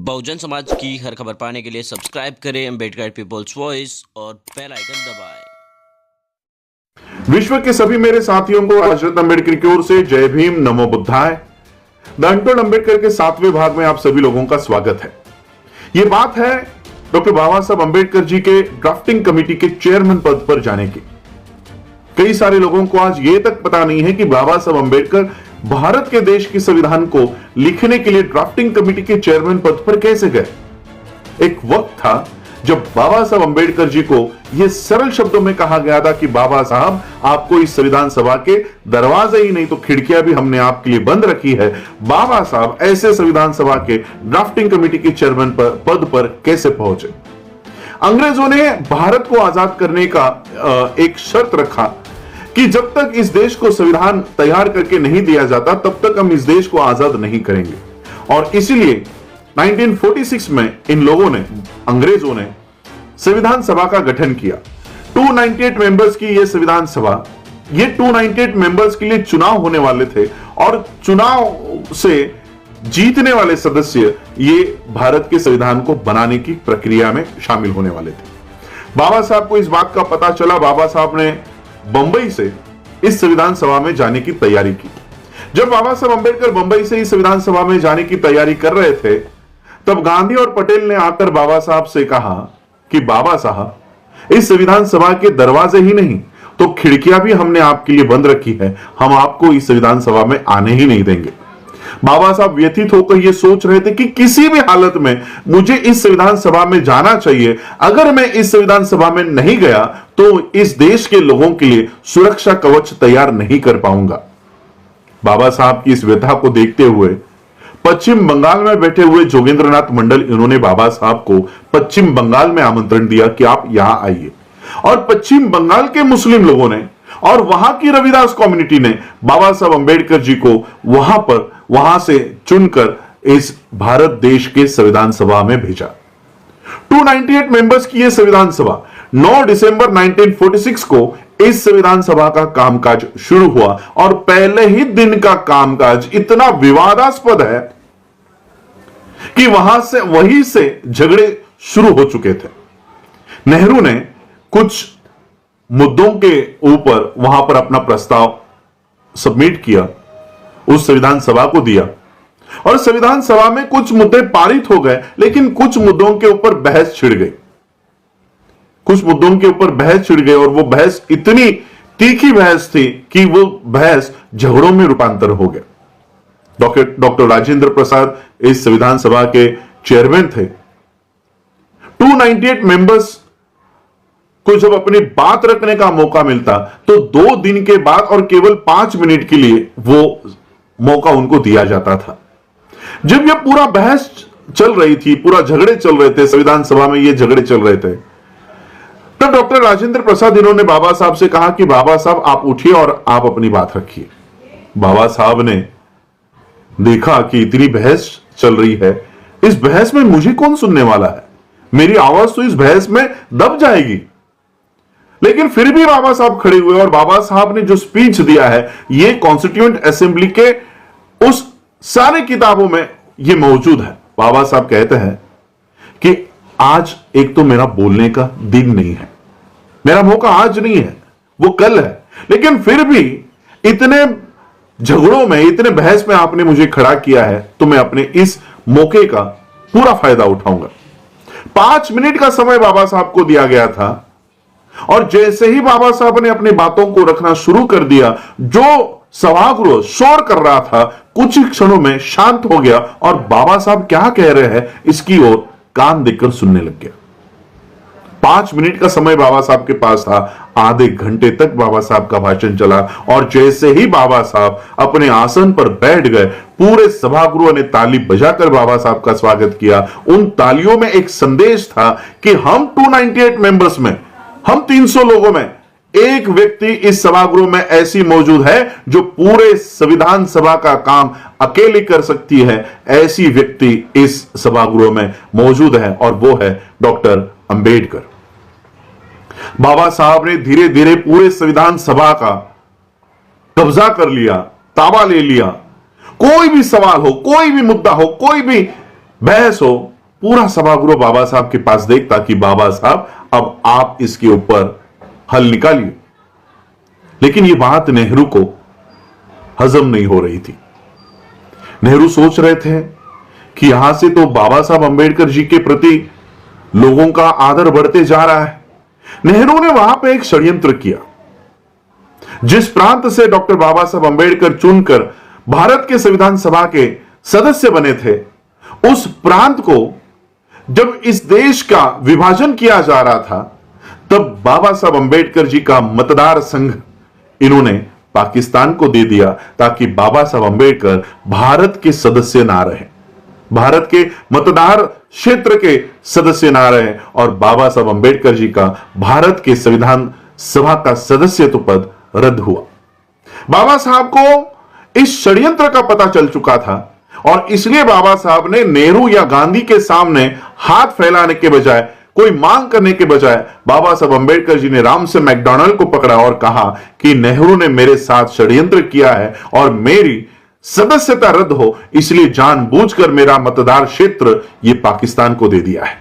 बहुजन समाज की हर खबर पाने के लिए सब्सक्राइब करें अम्बेडकर पीपल्स वॉइस और बेल आइकन दबाएं। विश्व के सभी मेरे साथियों को हजरत अम्बेडकर की ओर से जय भीम, नमो बुद्धाय। द अनटोल्ड अम्बेडकर के 7वें भाग में आप सभी लोगों का स्वागत है। यह बात है डॉक्टर बाबा साहब अम्बेडकर जी के ड्राफ्टिंग कमेटी के चेयरमैन पद पर जाने की। कई सारे लोगों को आज यह तक पता नहीं है कि बाबा साहब अम्बेडकर भारत के देश के संविधान को लिखने के लिए ड्राफ्टिंग कमेटी के चेयरमैन पद पर कैसे गए। एक वक्त था जब बाबा साहब अम्बेडकर जी को यह सरल शब्दों में कहा गया था कि बाबा साहब, आपको इस संविधान सभा के दरवाजे ही नहीं तो खिड़कियां भी हमने आपके लिए बंद रखी है। बाबा साहब ऐसे संविधान सभा के ड्राफ्टिंग कमेटी के चेयरमैन पद पर कैसे पहुंचे। अंग्रेजों ने भारत को आजाद करने का एक शर्त रखा कि जब तक इस देश को संविधान तैयार करके नहीं दिया जाता तब तक हम इस देश को आजाद नहीं करेंगे। और इसीलिए 1946 में इन लोगों ने, अंग्रेजों ने संविधान सभा का गठन किया। 298 मेंबर्स की यह संविधान सभा, ये 298 मेंबर्स के लिए चुनाव होने वाले थे और चुनाव से जीतने वाले सदस्य ये भारत के संविधान को बनाने की प्रक्रिया में शामिल होने वाले थे। बाबा साहब को इस बात का पता चला। बाबा साहब ने बंबई से इस संविधान सभा में जाने की तैयारी की। जब बाबा साहब अम्बेडकर बंबई से इस संविधान सभा में जाने की तैयारी कर रहे थे, तब गांधी और पटेल ने आकर बाबा साहब से कहा कि बाबा साहब, इस संविधान सभा के दरवाजे ही नहीं तो खिड़कियां भी हमने आपके लिए बंद रखी है, हम आपको इस संविधान सभा में आने ही नहीं देंगे। बाबा साहब व्यथित होकर यह सोच रहे थे कि किसी भी हालत में मुझे इस संविधान सभा में जाना चाहिए। अगर मैं इस संविधान सभा में नहीं गया तो इस देश के लोगों के लिए सुरक्षा कवच तैयार नहीं कर पाऊंगा। बाबा साहब की इस व्यथा को देखते हुए पश्चिम बंगाल में बैठे हुए जोगेंद्रनाथ मंडल, इन्होंने बाबा साहब को पश्चिम बंगाल में आमंत्रण दिया कि आप यहां आइए। और पश्चिम बंगाल के मुस्लिम लोगों ने और वहां की रविदास कम्युनिटी ने बाबा साहब अम्बेडकर जी को वहां से चुनकर इस भारत देश के संविधान सभा में भेजा। 298 मेंबर्स की यह संविधान सभा 9 दिसंबर 1946 को इस संविधान सभा का कामकाज शुरू हुआ और पहले ही दिन का कामकाज इतना विवादास्पद है कि वहीं से झगड़े शुरू हो चुके थे। नेहरू ने कुछ मुद्दों के ऊपर वहां पर अपना प्रस्ताव सबमिट किया, उस संविधान सभा को दिया और संविधान सभा में कुछ मुद्दे पारित हो गए, लेकिन कुछ मुद्दों के ऊपर बहस छिड़ गई। और वो बहस इतनी तीखी बहस थी कि वो बहस झगड़ों में रूपांतर हो गया। डॉक्टर राजेंद्र प्रसाद इस संविधान सभा के चेयरमैन थे। 298 मेंबर्स को जब अपनी बात रखने का मौका मिलता तो 2 दिन के बाद और केवल 5 मिनट के लिए वो मौका उनको दिया जाता था। जब यह पूरा बहस चल रही थी, पूरा झगड़े चल रहे थे, संविधान सभा में ये झगड़े चल रहे थे, तब डॉक्टर राजेंद्र प्रसाद, इन्होंने बाबा साहब से कहा कि बाबा साहब, आप उठिए और आप अपनी बात रखिए। बाबा साहब ने देखा कि इतनी बहस चल रही है, इस बहस में मुझे कौन सुनने वाला है, मेरी आवाज तो इस बहस में दब जाएगी। लेकिन फिर भी बाबा साहब खड़े हुए और बाबा साहब ने जो स्पीच दिया है, यह कॉन्स्टिट्यूएंट असेंबली के उस सारे किताबों में यह मौजूद है। बाबा साहब कहते हैं कि आज एक तो मेरा बोलने का दिन नहीं है, मेरा मौका आज नहीं है, वो कल है, लेकिन फिर भी इतने झगड़ों में, इतने बहस में आपने मुझे खड़ा किया है तो मैं अपने इस मौके का पूरा फायदा उठाऊंगा। 5 मिनट का समय बाबा साहब को दिया गया था और जैसे ही बाबा साहब ने अपनी बातों को रखना शुरू कर दिया, जो सभागृह शोर कर रहा था कुछ ही क्षणों में शांत हो गया और बाबा साहब क्या कह रहे हैं इसकी ओर कान देकर सुनने लग गया। 5 मिनट का समय बाबा साहब के पास था, आधे घंटे तक बाबा साहब का भाषण चला और जैसे ही बाबा साहब अपने आसन पर बैठ गए, पूरे सभागृह ने ताली बजाकर बाबा साहब का स्वागत किया। उन तालियों में एक संदेश था कि हम 298 मेंबर्स में, हम 300 लोगों में एक व्यक्ति इस सभागृह में ऐसी मौजूद है जो पूरे संविधान सभा का काम अकेले कर सकती है। ऐसी व्यक्ति इस सभागृह में मौजूद है और वो है डॉक्टर अंबेडकर। बाबा साहब ने धीरे धीरे पूरे संविधान सभा का कब्जा कर लिया, ताबा ले लिया। कोई भी सवाल हो, कोई भी मुद्दा हो, कोई भी बहस हो, पूरा सभागृह बाबा साहब के पास देखता कि बाबा साहब अब आप इसके ऊपर हल निकालिए। लेकिन यह बात नेहरू को हजम नहीं हो रही थी। नेहरू सोच रहे थे कि यहां से तो बाबा साहब अंबेडकर जी के प्रति लोगों का आदर बढ़ते जा रहा है। नेहरू ने वहां पे एक षड्यंत्र किया। जिस प्रांत से डॉक्टर बाबा साहब अंबेडकर चुनकर भारत के संविधान सभा के सदस्य बने थे, उस प्रांत को जब इस देश का विभाजन किया जा रहा था, तब बाबा साहब अंबेडकर जी का मतदार संघ इन्होंने पाकिस्तान को दे दिया, ताकि बाबा साहब अंबेडकर भारत के सदस्य ना रहे, भारत के मतदार क्षेत्र के सदस्य ना रहे, और बाबा साहब अंबेडकर जी का भारत के संविधान सभा का सदस्यत्व पद रद्द हुआ। बाबा साहब को इस षड्यंत्र का पता चल चुका था, और इसलिए बाबा साहब ने नेहरू या गांधी के सामने हाथ फैलाने के बजाय, कोई मांग करने के बजाय, बाबा साहब अंबेडकर जी ने रामसे मैकडॉनल्ड को पकड़ा और कहा कि नेहरू ने मेरे साथ षड्यंत्र किया है और मेरी सदस्यता रद्द हो, इसलिए जानबूझकर मेरा मतदार क्षेत्र ये पाकिस्तान को दे दिया है।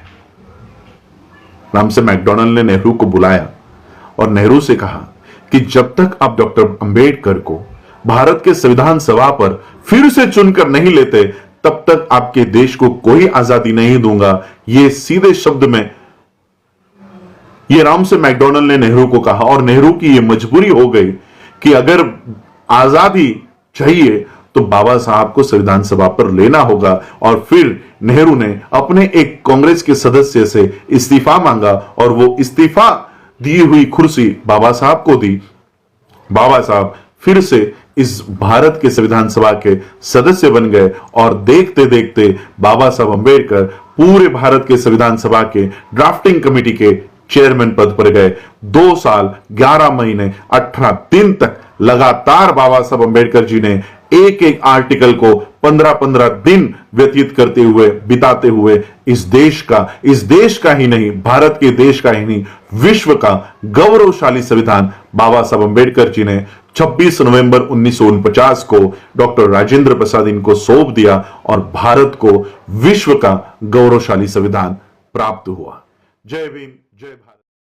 रामसे मैकडॉनल्ड ने नेहरू को बुलाया और नेहरू से कहा कि जब तक आप डॉक्टर अंबेडकर को भारत के संविधान सभा पर फिर से चुनकर नहीं लेते, तब तक आपके देश को कोई आजादी नहीं दूंगा। ये सीधे शब्द में ये रामसे मैकडॉनल्ड ने नेहरू को कहा, और नेहरू की ये मजबूरी हो गई कि अगर आजादी चाहिए तो बाबा साहब को संविधान सभा पर लेना होगा। और फिर नेहरू ने अपने एक कांग्रेस के सदस्य से इस्तीफा मांगा, और वो इस्तीफा दी हुई कुर्सी बाबा साहब को दी। बाबा साहब फिर से इस भारत के संविधान सभा के सदस्य बन गए, और देखते देखते बाबा साहब अंबेडकर पूरे भारत के संविधान सभा के ड्राफ्टिंग कमेटी के चेयरमैन पद पर गए। 2 साल 11 महीने 18 दिन तक लगातार बाबा साहब अंबेडकर जी ने एक एक आर्टिकल को 15-15 दिन व्यतीत करते हुए, बिताते हुए इस देश का ही नहीं, भारत के देश का ही नहीं, विश्व का गौरवशाली संविधान बाबा साहब अंबेडकर जी ने 26 नवंबर 1949 को डॉक्टर राजेंद्र प्रसाद इनको सौंप दिया, और भारत को विश्व का गौरवशाली संविधान प्राप्त हुआ। जय भीम, जय भारत।